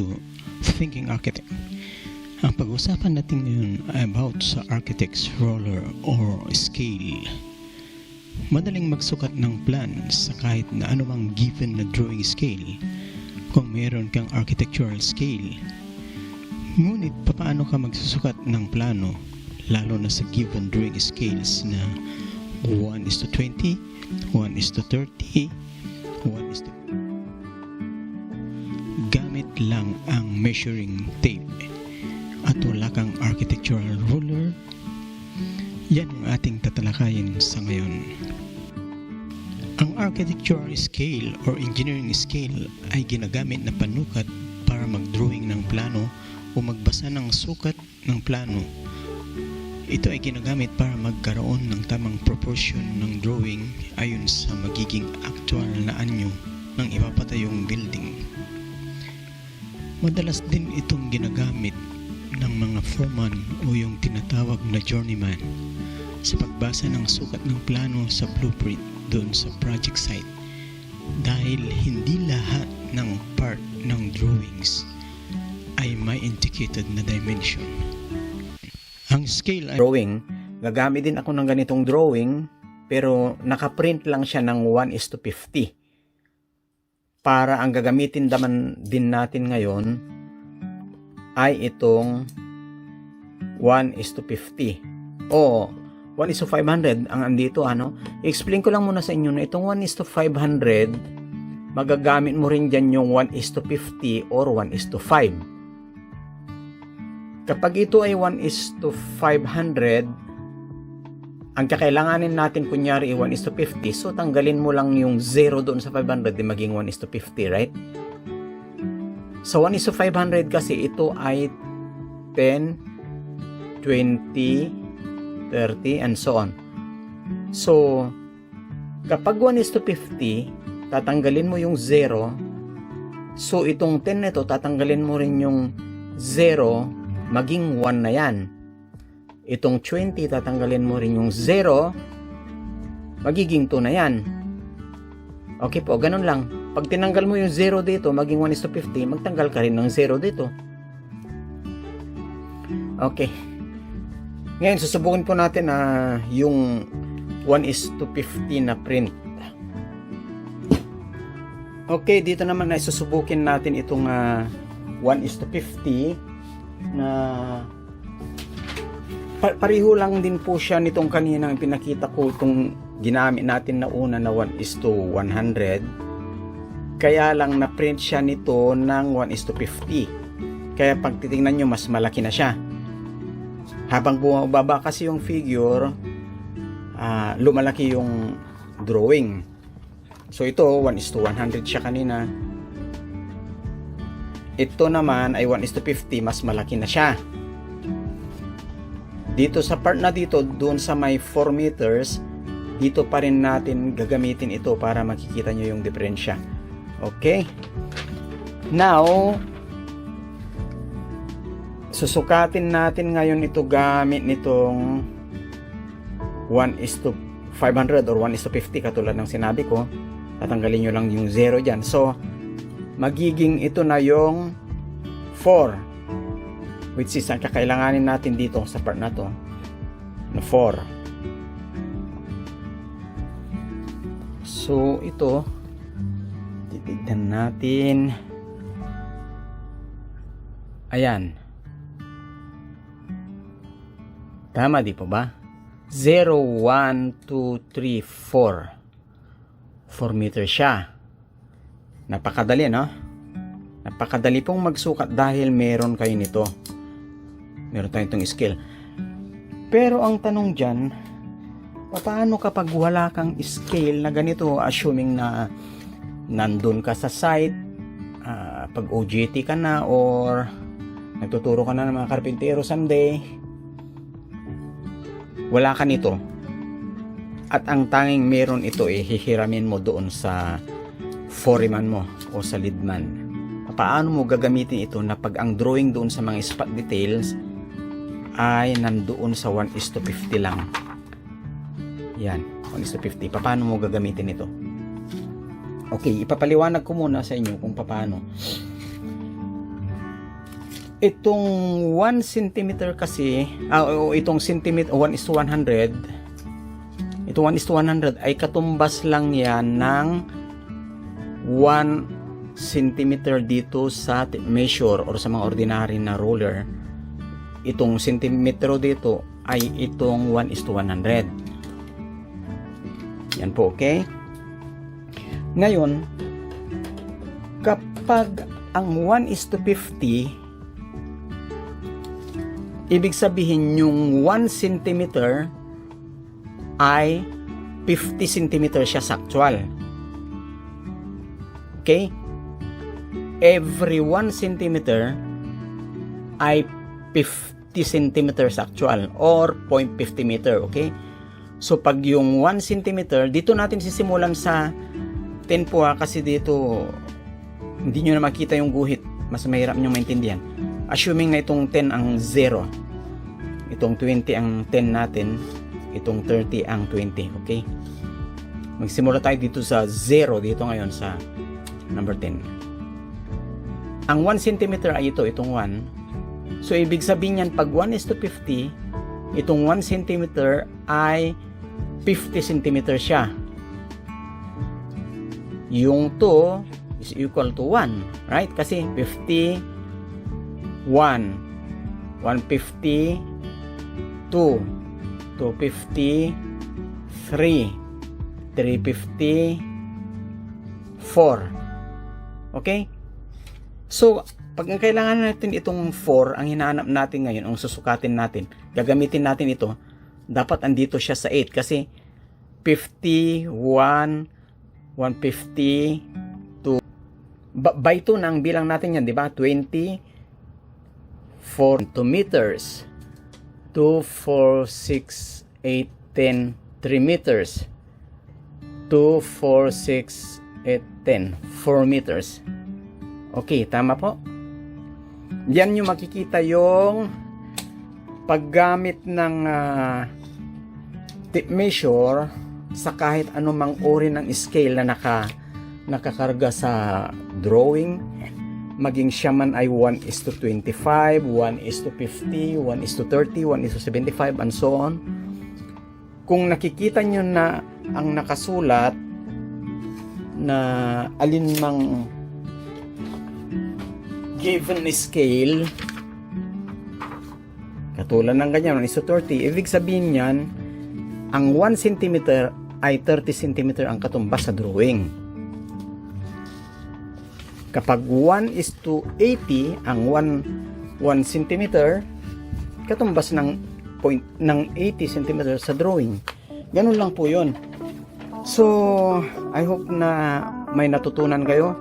to Thinking Architect. Ang pag-usapan natin ngayon ay about sa architect's roller or scale. Madaling magsukat ng plan sa kahit na anumang given na drawing scale kung mayroon kang architectural scale. Ngunit paano ka magsusukat ng plano lalo na sa given drawing scales na 1:20, 1:30, 1:... Gamit lang ang measuring tape at wala kang architectural ruler, yan ang ating tatalakayin sa ngayon. Ang architectural scale or engineering scale ay ginagamit na panukat para mag-drawing ng plano o magbasa ng sukat ng plano. Ito ay ginagamit para magkaroon ng tamang proportion ng drawing ayon sa magiging actual na anyo ng ipapatayong building. Madalas din itong ginagamit ng mga foreman o yung tinatawag na journeyman sa pagbasa ng sukat ng plano sa blueprint doon sa project site dahil hindi lahat ng part ng drawings ay may indicated na dimension. Ang scale ay drawing, gagamit din ako ng ganitong drawing pero nakaprint lang siya ng 1:50. Para ang gagamitin naman din natin ngayon ay itong 1:50 o 1:500 ang andito I-explain ko lang muna sa inyo na itong 1:500 magagamit mo rin dyan yung 1:50 or 1:5. Kapag ito ay 1:500, ang kakailanganin natin kunyari 1:50, so tanggalin mo lang yung 0 doon sa 500 di maging 1:50, right? So 1:500 kasi ito ay 10, 20, 30 and so on. So kapag 1:50, tatanggalin mo yung 0. So itong 10 nito tatanggalin mo rin yung 0, maging 1 na yan. Itong 20, tatanggalin mo rin yung 0, magiging 2 na yan. Okay po, ganun lang. Pag tinanggal mo yung 0 dito, maging 1:50, magtanggal ka rin ng 0 dito. Okay. Ngayon, susubukin po natin yung 1:50 na print. Okay, dito naman ay susubukin natin itong 1:50 na pareho lang din po siya nitong kaninang pinakita ko itong ginamit natin na una na 1:100. Kaya lang na-print siya nito ng 1:50. Kaya pag titingnan nyo, mas malaki na siya. Habang bumababa kasi yung figure, lumalaki yung drawing. So ito, 1:100 siya kanina. Ito naman ay 1:50, mas malaki na siya. Dito sa part na dito, doon sa may 4 meters, dito pa rin natin gagamitin ito para makikita nyo yung diferensya. Okay? Now, susukatin natin ngayon ito gamit nitong 1:500 or 1:50 katulad ng sinabi ko. Tatanggalin nyo lang yung 0 dyan. So, magiging ito na yung 4. Which is ang kakailanganin natin dito sa part na to na 4. So ito titignan natin. Ayan, tama di po ba? 0, 1, 2, 3, 4 meter siya. Napakadali, no? Napakadali pong magsukat dahil meron kayo nito. Meron tayong itong scale. Pero ang tanong dyan, paano kapag wala kang scale na ganito, assuming na nandun ka sa site, pag OJT ka na or nagtuturo ka na ng mga karpintero someday, wala ka nito. At ang tanging meron ito hihiramin mo doon sa foreman mo o sa leadman. Paano mo gagamitin ito na pag ang drawing doon sa mga spot details ay nandoon sa 1:50 lang. Yan, 1:50. Paano mo gagamitin ito? Okay, ipapaliwanag ko muna sa inyo kung paano. Itong 1 centimeter kasi, o itong centimeter, 1:100, ito 1:100 ay katumbas lang yan ng 1 centimeter dito sa measure or sa mga ordinary na ruler. Itong centimetro dito ay itong 1:100. Yan po, okay? Ngayon, kapag ang 1:50, ibig sabihin yung 1 centimeter ay 50 centimeter siya sa actual. Okay? Every 1 centimeter ay 50 centimeters actual or 0.50 meter. Okay? So, pag yung 1 centimeter, dito natin sisimulan sa 10 po kasi dito hindi nyo na makita yung guhit. Mas mahirap nyo maintindihan. Assuming na itong 10 ang 0. Itong 20 ang 10 natin. Itong 30 ang 20. Okay? Magsimula tayo dito sa 0 dito ngayon sa number 10. Ang 1 cm ay ito, itong 1. So, ibig sabihin yan, pag 1:50, itong 1 cm ay 50 cm siya. Yung 2 is equal to 1. Right? Kasi 50, 1, 150, 2, 250, 3, 350, 4. Okay? So, pag kailangan natin itong 4, ang hinahanap natin ngayon, ang susukatin natin, gagamitin natin ito, dapat andito siya sa 8 kasi 50, 1, 150, 2. By 2 na ang bilang natin yan, di ba? 20, 4 meters. 2, 4, 6, 8, 10, 3 meters. 2, 4, 6, 8, 10, 4 meters. Okay, tama po. Yan yung makikita yung paggamit ng tape measure sa kahit anumang uri ng scale na nakakarga sa drawing, maging siya man ay 1:25, 1:50, 1:30, 1:75, and so on. Kung nakikita nyo na ang nakasulat na alinmang given scale, katulad ng ganyan, 1:30, ibig sabihin yan, ang 1 cm ay 30 cm ang katumbas sa drawing. Kapag 1:80, ang 1 cm katumbas ng 80 cm sa drawing. Ganun lang po yun. So, I hope na may natutunan kayo.